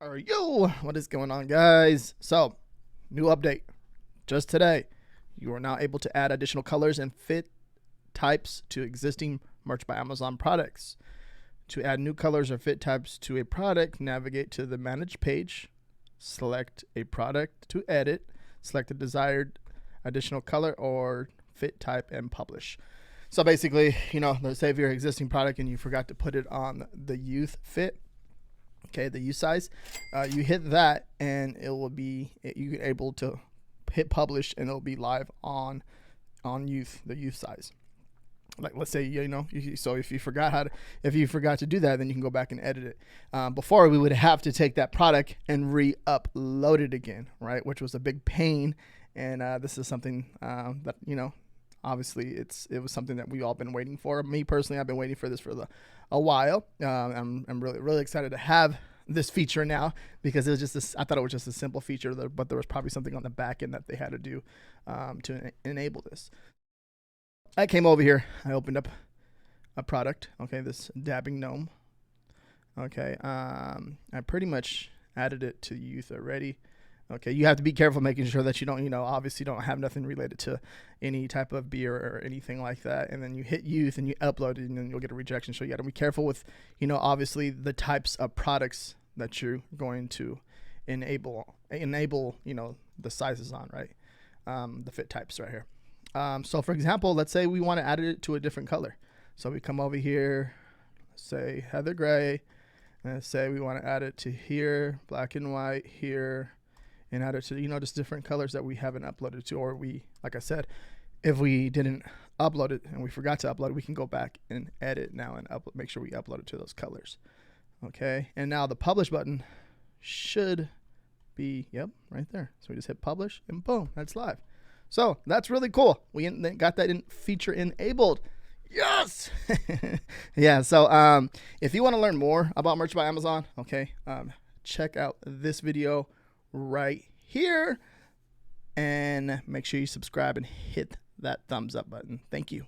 All right, yo, what is going on, guys? So, new update just today. You are now able to add additional colors and fit types to existing Merch by Amazon products. To add new colors or fit types to a product, navigate to the Manage page, select a product to edit, select the desired additional color or fit type, and publish. So basically, let's say if your existing product and you forgot to put it on the youth fit, okay, the youth size, you hit that and it will be you're able to hit publish and it'll be live on the youth size. Like, let's say, so if you forgot to do that, then you can go back and edit it. Before, we would have to take that product and re-upload it again, right, which was a big pain. And this is something that obviously it was something that we all been waiting for. Me personally, I've been waiting for this for a while. I'm really excited to have this feature now, because it was just I thought it was just a simple feature, but there was probably something on the back end that they had to do to enable this. I came over here, I opened up a product, okay, this dabbing gnome. Okay, I pretty much added it to youth already. Okay, you have to be careful making sure that you don't, obviously don't have nothing related to any type of beer or anything like that. And then you hit youth and you upload it, and then you'll get a rejection. So you got to be careful with, obviously the types of products that you're going to enable, the sizes on, right? The fit types right here. So for example, let's say we want to add it to a different color. So we come over here, say heather gray, and say we want to add it to here, black and white here, and add it to, just different colors that we haven't uploaded to, or like I said, if we didn't upload it and we forgot to upload it, we can go back and edit now and make sure we upload it to those colors. Okay, and now the publish button should be, yep, right there. So we just hit publish and boom, that's live. So that's really cool. We got that feature enabled. Yes. Yeah. So if you want to learn more about Merch by Amazon, okay, check out this video right here and make sure you subscribe and hit that thumbs up button. Thank you.